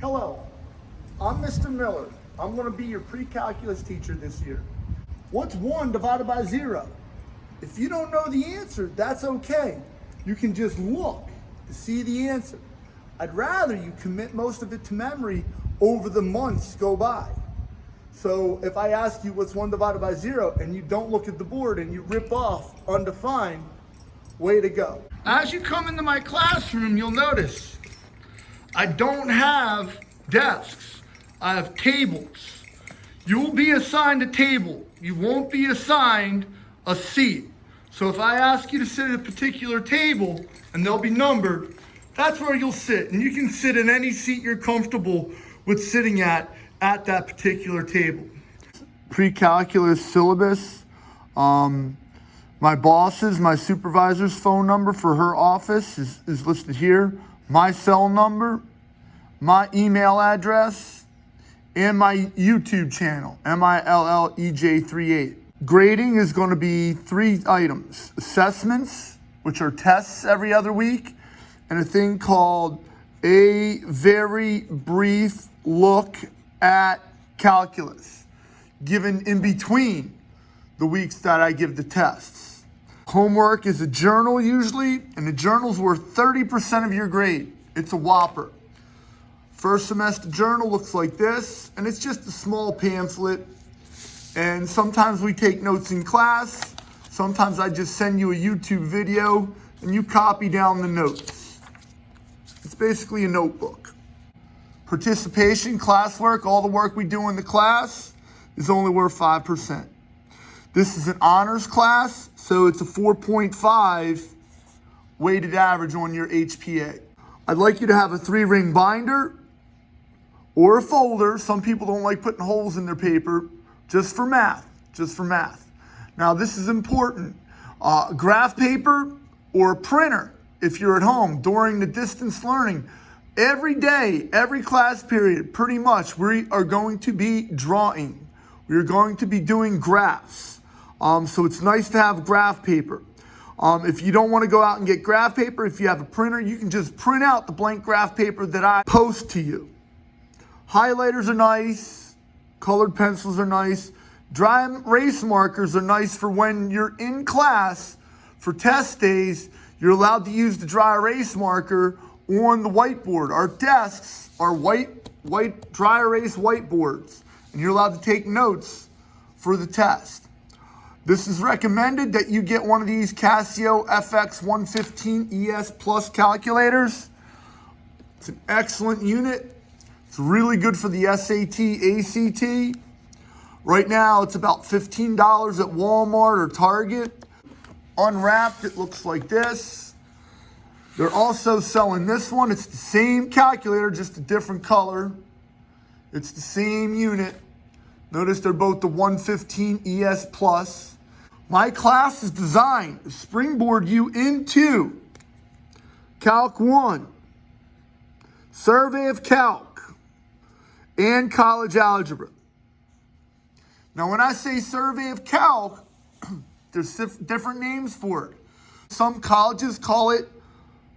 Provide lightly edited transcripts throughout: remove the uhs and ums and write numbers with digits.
Hello, I'm Mr. Miller. I'm going to be your pre-calculus teacher this year. What's 1 divided by 0? If you don't know the answer, that's okay. You can just look to see the answer. I'd rather you commit most of it to memory over the months go by. So if I ask you what's 1 divided by 0 and you don't look at the board and you rip off undefined, way to go. As you come into my classroom, you'll notice I don't have desks. I have tables. You'll be assigned a table. You won't be assigned a seat. So if I ask you to sit at a particular table and they'll be numbered, that's where you'll sit. And you can sit in any seat you're comfortable with sitting at that particular table. Pre-calculus syllabus. My boss's, my supervisor's phone number for her office is listed here. My cell number, my email address, and my YouTube channel, MILLEJ38. Grading is going to be 3 items. Assessments, which are tests every other week, and a thing called a very brief look at calculus, given in between the weeks that I give the tests. Homework is a journal usually, and the journal's worth 30% of your grade. It's a whopper. First semester journal looks like this, and it's just a small pamphlet. And sometimes we take notes in class. Sometimes I just send you a YouTube video and you copy down the notes. It's basically a notebook. Participation, classwork, all the work we do in the class is only worth 5%. This is an honors class, so it's a 4.5 weighted average on your HPA. I'd like you to have a 3-ring binder or a folder. Some people don't like putting holes in their paper, just for math. Now this is important. Graph paper or a printer if you're at home during the distance learning. Every day, every class period, pretty much, we are going to be drawing. We are going to be doing graphs. So it's nice to have graph paper. If you don't want to go out and get graph paper, if you have a printer, you can just print out the blank graph paper that I post to you. Highlighters are nice. Colored pencils are nice. Dry erase markers are nice for when you're in class for test days. You're allowed to use the dry erase marker on the whiteboard. Our desks are white dry erase whiteboards, and you're allowed to take notes for the test. This is recommended that you get one of these Casio FX115 ES Plus calculators. It's an excellent unit. It's really good for the SAT, ACT. Right now, it's about $15 at Walmart or Target. Unwrapped, it looks like this. They're also selling this one. It's the same calculator, just a different color. It's the same unit. Notice they're both the 115 ES Plus. My class is designed to springboard you into Calc 1, Survey of Calc, and College Algebra. Now, when I say Survey of Calc, there's different names for it. Some colleges call it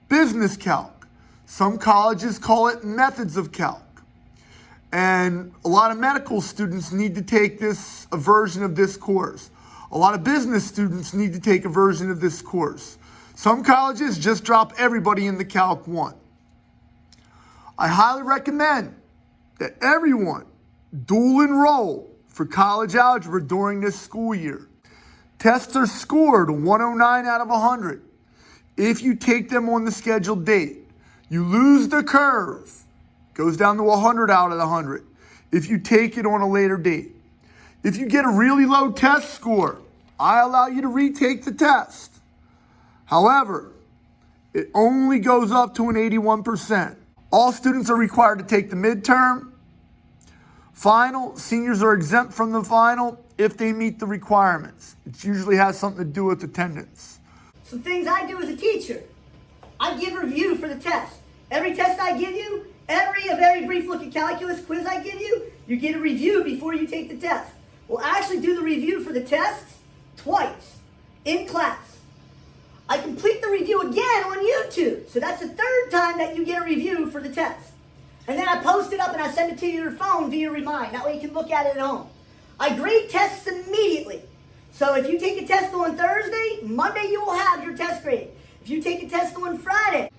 Business Calc. Some colleges call it Methods of Calc. And a lot of medical students need to take a version of this course. A lot of business students need to take a version of this course. Some colleges just drop everybody in the Calc 1. I highly recommend that everyone dual enroll for college algebra during this school year. Tests are scored 109 out of 100. If you take them on the scheduled date, you lose the curve. Goes down to 100 out of the 100 if you take it on a later date. If you get a really low test score, I allow you to retake the test. However, it only goes up to an 81%. All students are required to take the midterm. Final, seniors are exempt from the final if they meet the requirements. It usually has something to do with attendance. Some things I do as a teacher. I give a review for the test. Every test I give you, a very brief look at calculus quiz I give you, you get a review before you take the test. We'll actually do the review for the tests twice in class. I complete the review again on YouTube. So that's the 3rd time that you get a review for the test. And then I post it up and I send it to your phone via Remind. That way you can look at it at home. I grade tests immediately. So if you take a test on Thursday, Monday you will have your test grade. If you take a test on Friday,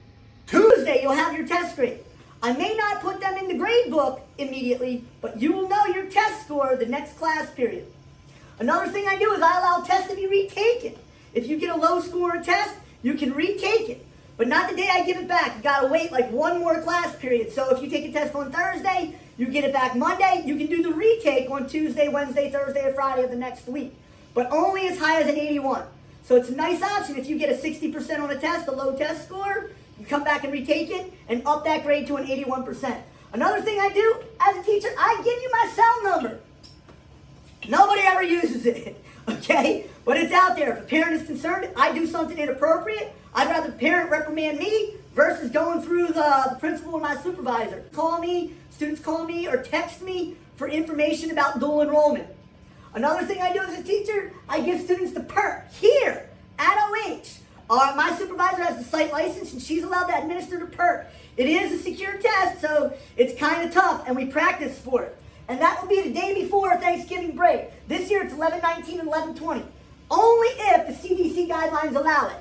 Tuesday you'll have your test grade. I may not put them in the grade book immediately, but you will know your test score the next class period. Another thing I do is I allow tests to be retaken. If you get a low score on a test, you can retake it. But not the day I give it back. You gotta wait like one more class period. So if you take a test on Thursday, you get it back Monday, you can do the retake on Tuesday, Wednesday, Thursday, or Friday of the next week. But only as high as an 81. So it's a nice option. If you get a 60% on a test, a low test score, you come back and retake it and up that grade to an 81%. Another thing I do as a teacher, I give you my cell number. Nobody ever uses it, okay? But it's out there. If a parent is concerned, if I do something inappropriate, I'd rather the parent reprimand me versus going through the principal or my supervisor. Call me, students call me or text me for information about dual enrollment. Another thing I do as a teacher, I give students the PERT here at OH. My supervisor has the site license and she's allowed to administer the PERT. It is a secure test, so it's kind of tough and we practice for it. And that will be the day before Thanksgiving break. This year it's 11/19 and 11/20. Only if the CDC guidelines allow it.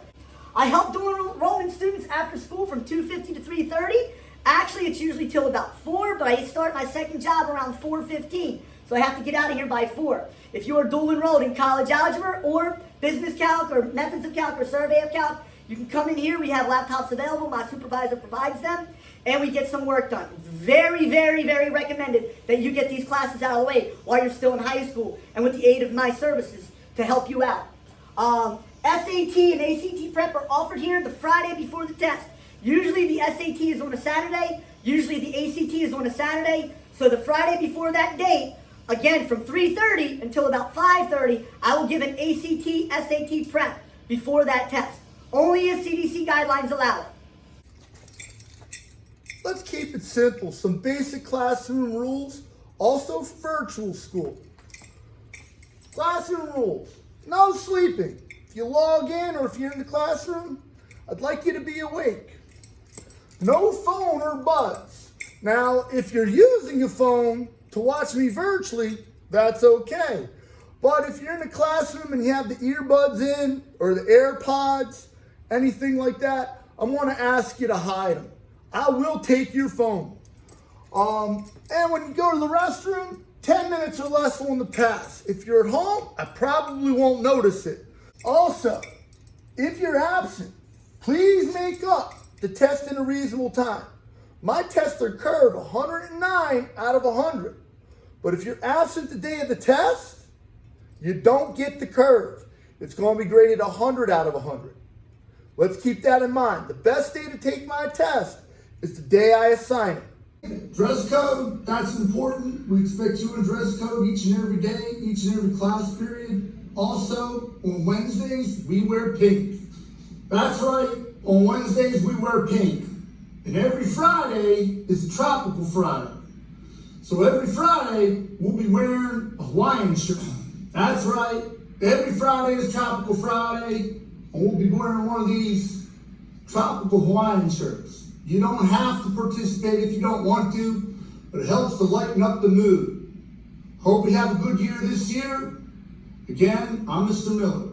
I help dual enrollment students after school from 2:50 to 3:30. Actually, it's usually till about 4, but I start my second job around 4:15. So I have to get out of here by 4. If you are dual enrolled in college algebra or business calc or methods of calc or survey of calc, you can come in here. We have laptops available. My supervisor provides them. And we get some work done. It's very, very, very recommended that you get these classes out of the way while you're still in high school and with the aid of my services to help you out. SAT and ACT prep are offered here the Friday before the test. Usually the SAT is on a Saturday. Usually the ACT is on a Saturday. So the Friday before that date, again from 3:30 until about 5:30, I will give an ACT, SAT prep before that test. Only if CDC guidelines allow it. Let's keep it simple. Some basic classroom rules, also for virtual school. Classroom rules. No sleeping. If you log in or if you're in the classroom, I'd like you to be awake. No phone or buds. Now, if you're using a phone to watch me virtually, that's okay. But if you're in the classroom and you have the earbuds in or the AirPods, anything like that, I'm going to ask you to hide them. I will take your phone. And when you go to the restroom, 10 minutes or less on the pass. If you're at home, I probably won't notice it. Also, if you're absent, please make up the test in a reasonable time. My tests are curved 109 out of 100. But if you're absent the day of the test, you don't get the curve. It's going to be graded 100 out of 100. Let's keep that in mind. The best day to take my test is the day I assign it. Dress code, that's important. We expect you in dress code each and every day, each and every class period. Also, on Wednesdays, we wear pink. That's right, on Wednesdays, we wear pink. And every Friday is a tropical Friday. So every Friday, we'll be wearing a Hawaiian shirt. That's right, every Friday is Tropical Friday, and we'll be wearing one of these tropical Hawaiian shirts. You don't have to participate if you don't want to, but it helps to lighten up the mood. Hope you have a good year this year. Again, I'm Mr. Miller.